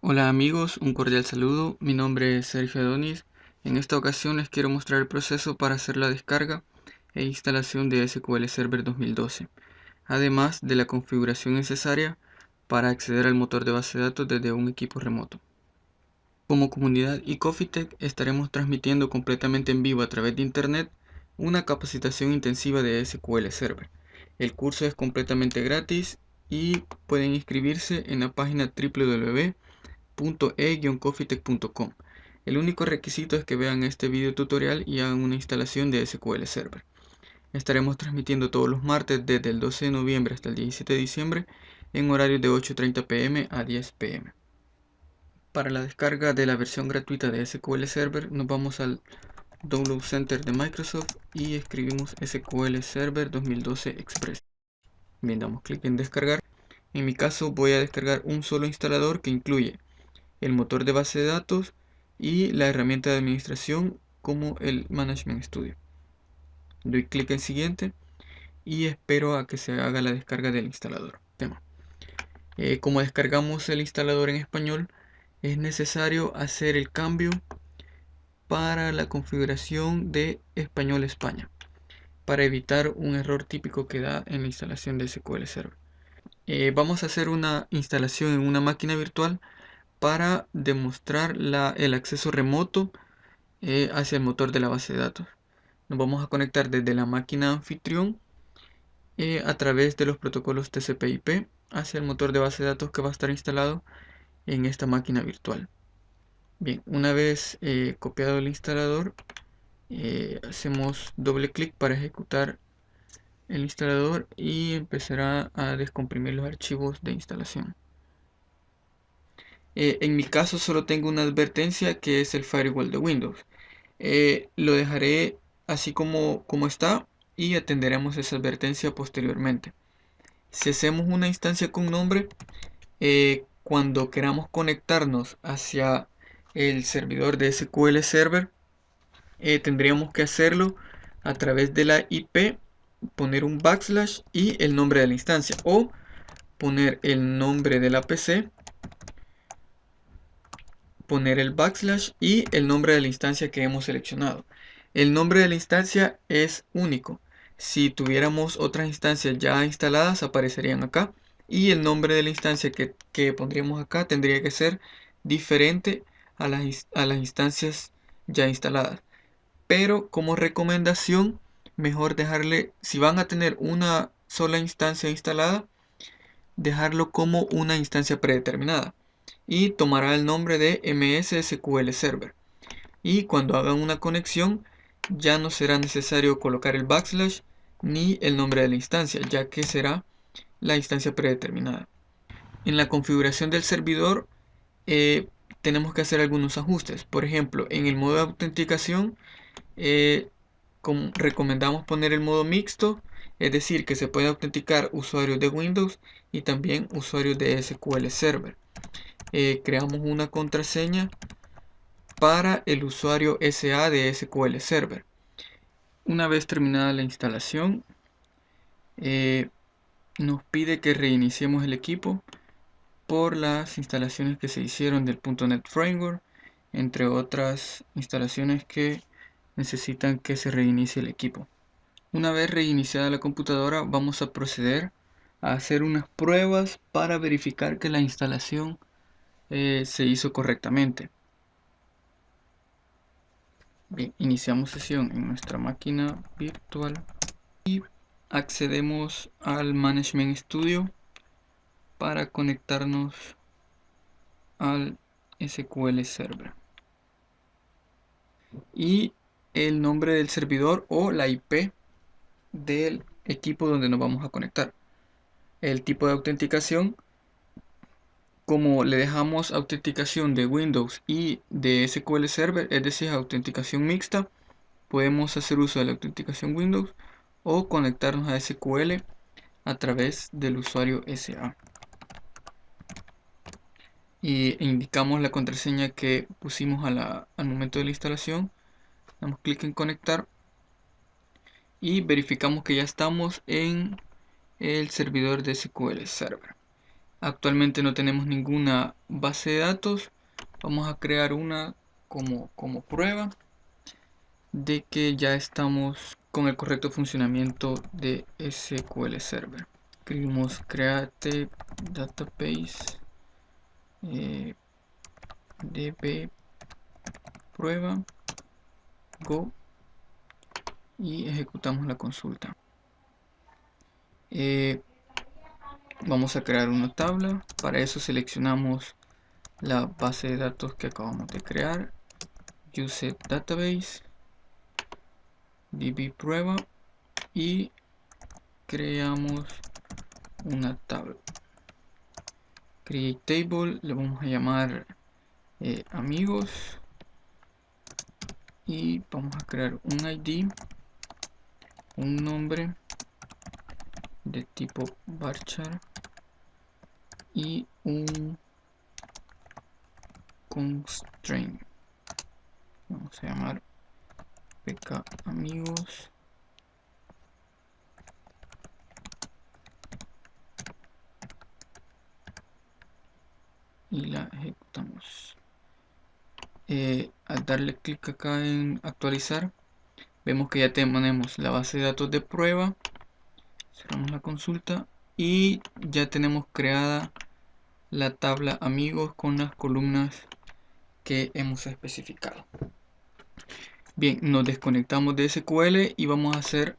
Hola amigos, un cordial saludo. Mi nombre es Sergio Adonis. En esta ocasión les quiero mostrar el proceso para hacer la descarga e instalación de SQL Server 2012, además de la configuración necesaria para acceder al motor de base de datos desde un equipo remoto. Como comunidad eCoffeeTech estaremos transmitiendo completamente en vivo a través de internet una capacitación intensiva de SQL Server. El curso es completamente gratis y pueden inscribirse en la página www.e-coffeetech.com. El único requisito es que vean este video tutorial y hagan una instalación de SQL Server. Estaremos transmitiendo todos los martes desde el 12 de noviembre hasta el 17 de diciembre en horarios de 8:30 p.m. a 10 p.m. Para la descarga de la versión gratuita de SQL Server nos vamos al Download Center de Microsoft y escribimos SQL Server 2012 Express. Bien, damos clic en descargar. En mi caso voy a descargar un solo instalador que incluye el motor de base de datos y la herramienta de administración como el Management Studio. Doy clic en siguiente y espero a que se haga la descarga del instalador. Como descargamos el instalador en español, es necesario hacer el cambio para la configuración de Español España para evitar un error típico que da en la instalación de SQL Server. Vamos a hacer una instalación en una máquina virtual para demostrar el acceso remoto hacia el motor de la base de datos. Nos vamos a conectar desde la máquina anfitrión a través de los protocolos TCP/IP hacia el motor de base de datos que va a estar instalado en esta máquina virtual. Bien, una vez copiado el instalador, hacemos doble clic para ejecutar el instalador y empezará a descomprimir los archivos de instalación. En mi caso solo tengo una advertencia que es el firewall de Windows. Lo dejaré así como está y atenderemos esa advertencia posteriormente. Si hacemos una instancia con nombre, cuando queramos conectarnos hacia el servidor de SQL Server, tendríamos que hacerlo a través de la IP, poner un backslash y el nombre de la instancia, o poner el nombre de la PC, poner el backslash y el nombre de la instancia que hemos seleccionado. El nombre de la instancia es único. Si tuviéramos otras instancias ya instaladas, aparecerían acá. Y el nombre de la instancia que pondríamos acá tendría que ser diferente a las instancias ya instaladas. Pero como recomendación, mejor dejarle, si van a tener una sola instancia instalada, dejarlo como una instancia predeterminada y tomará el nombre de MS SQL Server. Y cuando hagan una conexión, ya no será necesario colocar el backslash ni el nombre de la instancia, ya que será la instancia predeterminada. En la configuración del servidor tenemos que hacer algunos ajustes. Por ejemplo, en el modo de autenticación recomendamos poner el modo mixto, es decir, que se puede autenticar usuarios de Windows y también usuarios de SQL Server. Creamos una contraseña para el usuario SA de SQL Server. Una vez terminada la instalación, nos pide que reiniciemos el equipo por las instalaciones que se hicieron del .NET Framework, entre otras instalaciones que necesitan que se reinicie el equipo. Una vez reiniciada la computadora, vamos a proceder a hacer unas pruebas para verificar que la instalación se hizo correctamente. Bien, iniciamos sesión en nuestra máquina virtual y accedemos al Management Studio para conectarnos al SQL Server. Y el nombre del servidor o la IP del equipo donde nos vamos a conectar. El tipo de autenticación, como le dejamos autenticación de Windows y de SQL Server, es decir, autenticación mixta, podemos hacer uso de la autenticación Windows o conectarnos a SQL a través del usuario SA. y indicamos la contraseña que pusimos al momento de la instalación. Damos clic en conectar y verificamos que ya estamos en el servidor de SQL Server. Actualmente no tenemos ninguna base de datos. Vamos a crear una como prueba de que ya estamos con el correcto funcionamiento de SQL Server. Escribimos create database db prueba go y ejecutamos la consulta. Vamos a crear una tabla. Para eso seleccionamos la base de datos que acabamos de crear, use database db prueba, y creamos una tabla. Create table, le vamos a llamar amigos, y vamos a crear un ID, un nombre de tipo varchar y un constraint. Vamos a llamar pk amigos y la ejecutamos. Al darle clic acá en actualizar, vemos que ya tenemos la base de datos de prueba. Cerramos la consulta y ya tenemos creada la tabla amigos con las columnas que hemos especificado. Bien, nos desconectamos de SQL y vamos a hacer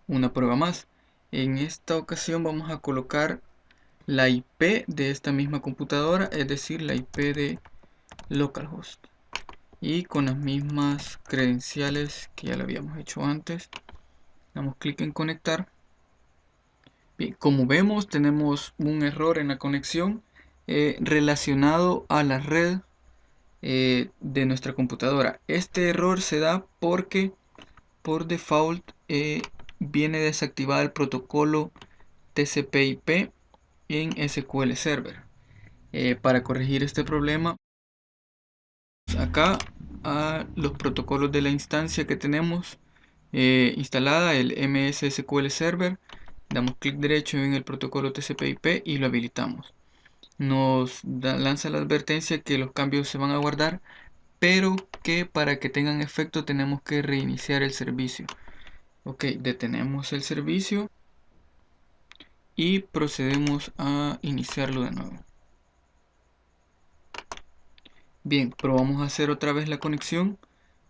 una prueba más. En esta ocasión vamos a colocar la IP de esta misma computadora, es decir, la IP de localhost, y con las mismas credenciales que ya lo habíamos hecho antes. Damos clic en conectar. Bien, como vemos, tenemos un error en la conexión relacionado a la red de nuestra computadora. Este error se da porque por default viene desactivado el protocolo TCP/IP en SQL Server. Para corregir este problema, acá a los protocolos de la instancia que tenemos instalada, el MS SQL Server, damos clic derecho en el protocolo TCP/IP y lo habilitamos. Nos lanza la advertencia que los cambios se van a guardar, pero que para que tengan efecto tenemos que reiniciar el servicio. Ok, detenemos el servicio y procedemos a iniciarlo de nuevo. Bien, probamos a hacer otra vez la conexión.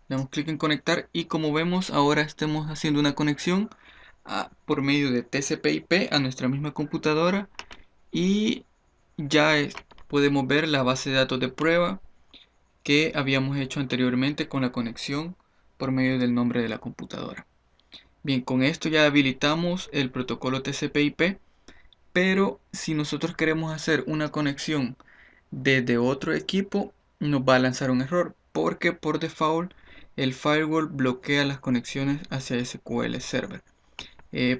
Damos clic en conectar y como vemos ahora estamos haciendo una conexión por medio de TCP/IP a nuestra misma computadora, y ya podemos ver la base de datos de prueba que habíamos hecho anteriormente con la conexión por medio del nombre de la computadora. Bien, con esto ya habilitamos el protocolo TCP/IP, pero si nosotros queremos hacer una conexión desde otro equipo, nos va a lanzar un error, porque por default el firewall bloquea las conexiones hacia SQL Server.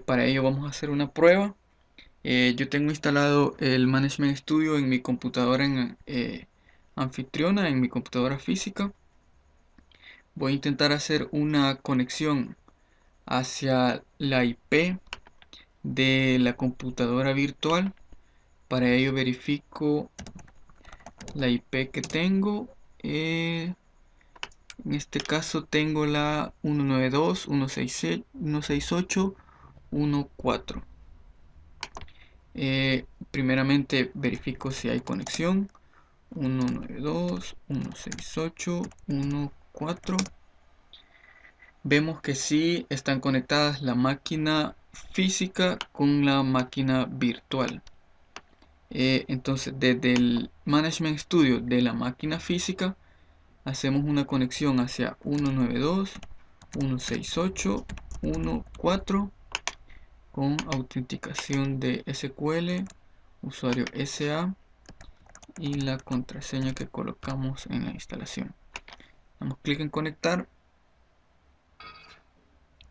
Para ello vamos a hacer una prueba. Yo tengo instalado el Management Studio en mi computadora anfitriona, en mi computadora física. Voy a intentar hacer una conexión hacia la IP de la computadora virtual. Para ello verifico la IP que tengo. En este caso tengo la 192.168.1.4. Primeramente verifico si hay conexión. 192.168.1.4. Vemos que sí están conectadas la máquina física con la máquina virtual. Entonces desde el Management Studio de la máquina física hacemos una conexión hacia 192.168.1.4 con autenticación de SQL, usuario SA y la contraseña que colocamos en la instalación. Damos clic en conectar.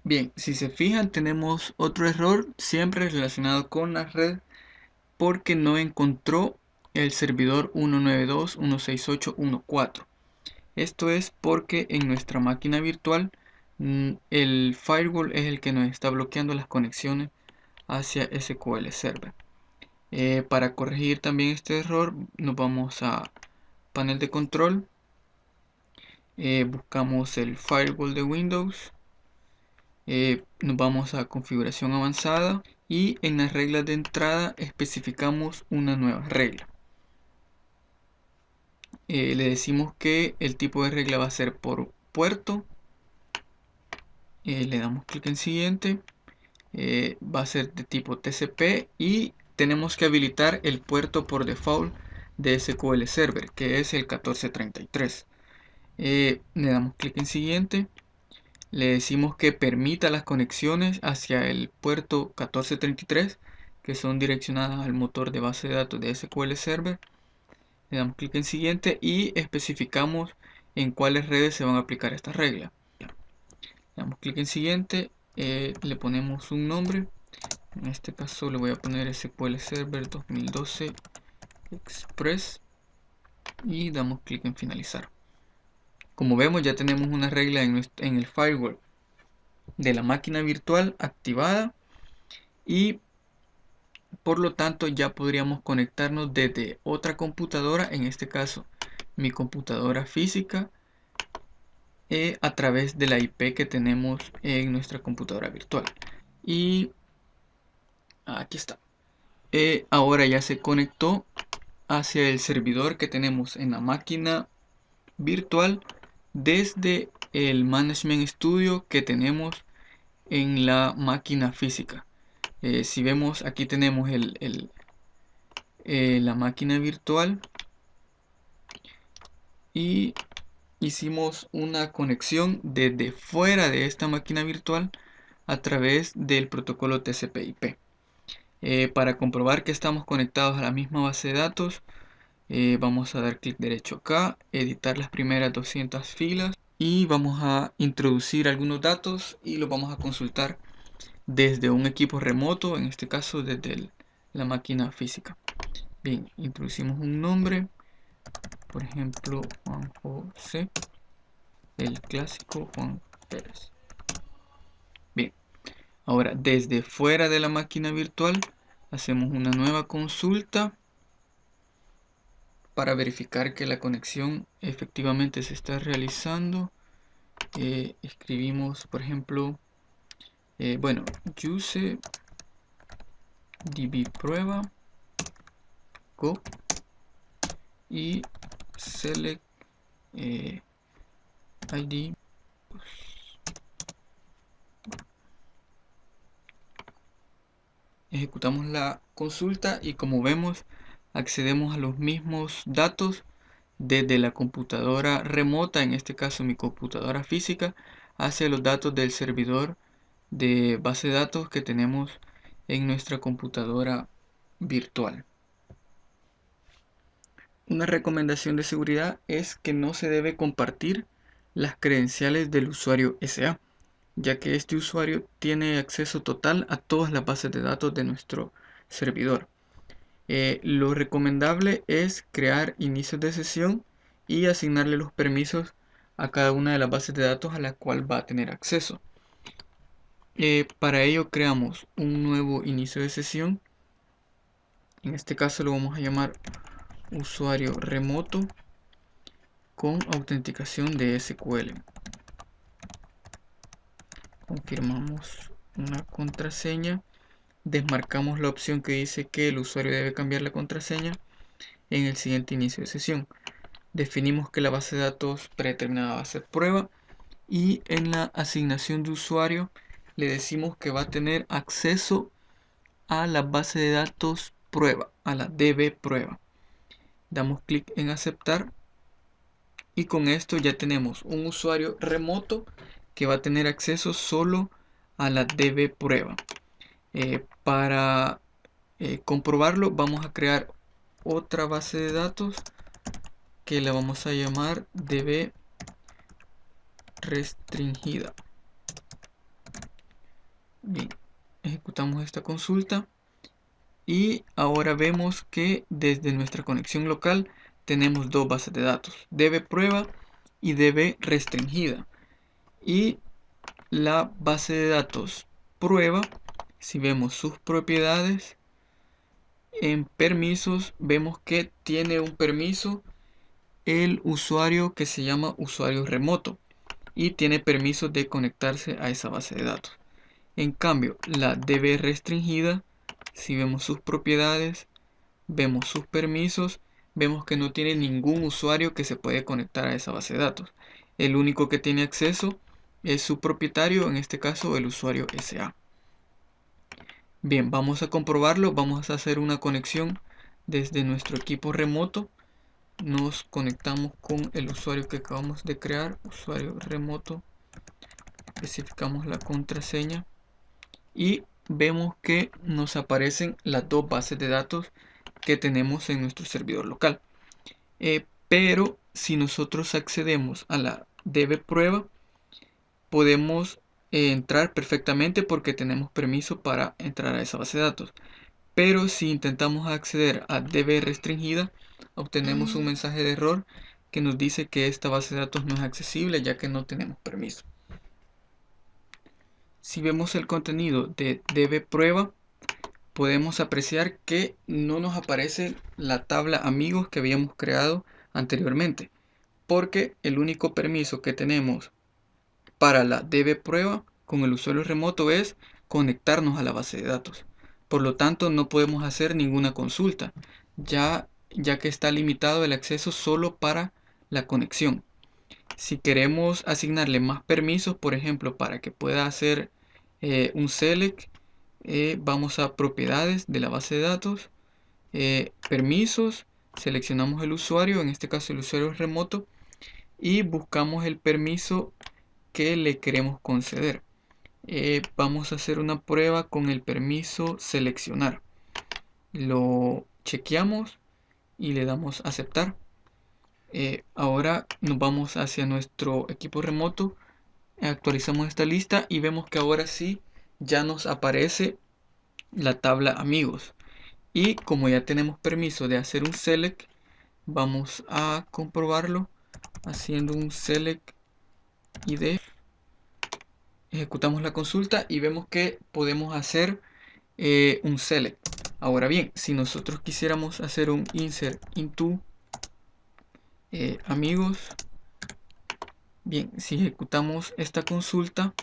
Bien, si se fijan tenemos otro error siempre relacionado con la red, porque no encontró el servidor 192.168.1.4. Esto es porque en nuestra máquina virtual el firewall es el que nos está bloqueando las conexiones hacia SQL Server. Para corregir también este error, nos vamos a panel de control, buscamos el firewall de Windows, nos vamos a configuración avanzada y en las reglas de entrada especificamos una nueva regla. Le decimos que el tipo de regla va a ser por puerto. Le damos clic en siguiente. Va a ser de tipo TCP y tenemos que habilitar el puerto por default de SQL Server, que es el 1433. Le damos clic en siguiente. Le decimos que permita las conexiones hacia el puerto 1433, que son direccionadas al motor de base de datos de SQL Server. Le damos clic en siguiente y especificamos en cuáles redes se van a aplicar esta regla. Le damos clic en siguiente, le ponemos un nombre. En este caso le voy a poner SQL Server 2012 Express y damos clic en finalizar. Como vemos, ya tenemos una regla en el firewall de la máquina virtual activada y por lo tanto ya podríamos conectarnos desde otra computadora, en este caso mi computadora física, a través de la IP que tenemos en nuestra computadora virtual. Y aquí está. Ahora ya se conectó hacia el servidor que tenemos en la máquina virtual desde el Management Studio que tenemos en la máquina física. Si vemos, aquí tenemos la máquina virtual y hicimos una conexión desde fuera de esta máquina virtual a través del protocolo TCP/IP. Para comprobar que estamos conectados a la misma base de datos, vamos a dar clic derecho acá, editar las primeras 200 filas y vamos a introducir algunos datos y los vamos a consultar desde un equipo remoto, en este caso desde la máquina física. Bien, introducimos un nombre, por ejemplo Juan José, el clásico Juan Pérez. Bien, ahora desde fuera de la máquina virtual hacemos una nueva consulta para verificar que la conexión efectivamente se está realizando. Escribimos, por ejemplo, use db prueba go y select id. Ejecutamos la consulta y como vemos accedemos a los mismos datos desde la computadora remota, en este caso mi computadora física, hacia los datos del servidor de base de datos que tenemos en nuestra computadora virtual. Una recomendación de seguridad es que no se debe compartir las credenciales del usuario SA, ya que este usuario tiene acceso total a todas las bases de datos de nuestro servidor. Lo recomendable es crear inicios de sesión y asignarle los permisos a cada una de las bases de datos a la cual va a tener acceso. Para ello creamos un nuevo inicio de sesión. En este caso lo vamos a llamar usuario remoto con autenticación de SQL. Confirmamos una contraseña. Desmarcamos la opción que dice que el usuario debe cambiar la contraseña en el siguiente inicio de sesión. Definimos que la base de datos predeterminada va a ser prueba y en la asignación de usuario le decimos que va a tener acceso a la base de datos prueba, a la DB prueba. Damos clic en aceptar y con esto ya tenemos un usuario remoto que va a tener acceso solo a la DB prueba. Para comprobarlo vamos a crear otra base de datos que la vamos a llamar DB restringida. Bien, ejecutamos esta consulta Y ahora vemos que desde nuestra conexión local tenemos dos bases de datos, DB prueba y DB restringida. Y la base de datos prueba, si vemos sus propiedades, en permisos vemos que tiene un permiso el usuario que se llama usuario remoto y tiene permiso de conectarse a esa base de datos. En cambio, la DB restringida, si vemos sus propiedades, vemos sus permisos, vemos que no tiene ningún usuario que se puede conectar a esa base de datos. El único que tiene acceso es su propietario, en este caso el usuario SA. Bien, vamos a comprobarlo. Vamos a hacer una conexión desde nuestro equipo remoto. Nos conectamos con el usuario que acabamos de crear, usuario remoto. Especificamos la contraseña y vemos que nos aparecen las dos bases de datos que tenemos en nuestro servidor local. Pero si nosotros accedemos a la DB prueba, podemos entrar perfectamente porque tenemos permiso para entrar a esa base de datos. Pero si intentamos acceder a DB restringida, obtenemos un mensaje de error que nos dice que esta base de datos no es accesible ya que no tenemos permiso. Si vemos el contenido de DB prueba, podemos apreciar que no nos aparece la tabla amigos que habíamos creado anteriormente, porque el único permiso que tenemos para la DB prueba con el usuario remoto es conectarnos a la base de datos. Por lo tanto, no podemos hacer ninguna consulta, ya que está limitado el acceso solo para la conexión. Si queremos asignarle más permisos, por ejemplo, para que pueda hacer un select, vamos a propiedades de la base de datos, permisos, seleccionamos el usuario, en este caso el usuario remoto, y buscamos el permiso que le queremos conceder. Vamos a hacer una prueba con el permiso seleccionar. Lo chequeamos y le damos a aceptar. Ahora nos vamos hacia nuestro equipo remoto, actualizamos esta lista y vemos que ahora sí ya nos aparece la tabla amigos. Y como ya tenemos permiso de hacer un select, vamos a comprobarlo haciendo un select id. Ejecutamos la consulta y vemos que podemos hacer un select. Ahora bien, si nosotros quisiéramos hacer un insert into amigos, bien, si ejecutamos esta consulta,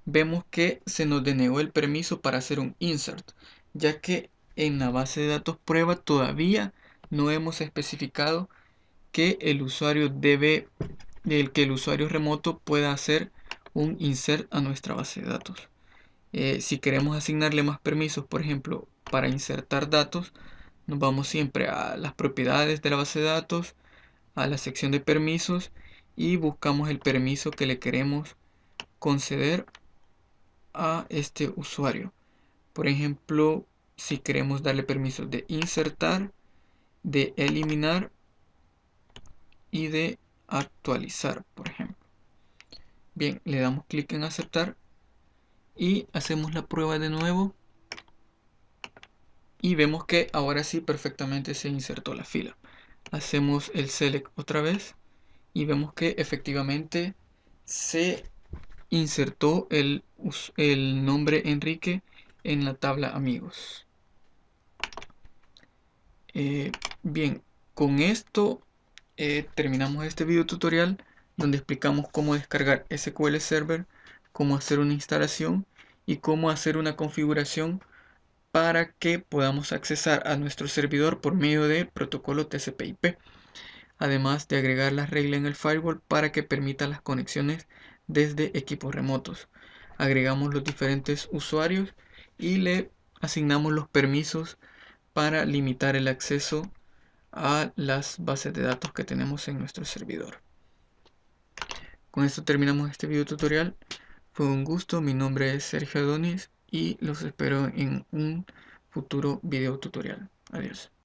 vemos que se nos denegó el permiso para hacer un insert, ya que en la base de datos prueba todavía no hemos especificado que el usuario el usuario remoto pueda hacer un insert a nuestra base de datos. Si queremos asignarle más permisos, por ejemplo, para insertar datos, nos vamos siempre a las propiedades de la base de datos, a la sección de permisos y buscamos el permiso que le queremos conceder a este usuario. Por ejemplo, si queremos darle permisos de insertar, de eliminar y de actualizar, por ejemplo. Bien, le damos clic en aceptar y hacemos la prueba de nuevo y vemos que ahora sí perfectamente se insertó la fila. Hacemos el select otra vez y vemos que efectivamente se insertó el nombre Enrique en la tabla amigos. Bien, con esto terminamos este video tutorial donde explicamos cómo descargar SQL Server, cómo hacer una instalación y cómo hacer una configuración para que podamos accesar a nuestro servidor por medio de protocolo TCP/IP, además de agregar las reglas en el firewall para que permita las conexiones desde equipos remotos. Agregamos los diferentes usuarios y le asignamos los permisos para limitar el acceso a las bases de datos que tenemos en nuestro servidor. Con esto terminamos este video tutorial. Fue un gusto, mi nombre es Sergio Adonis y los espero en un futuro video tutorial. Adiós.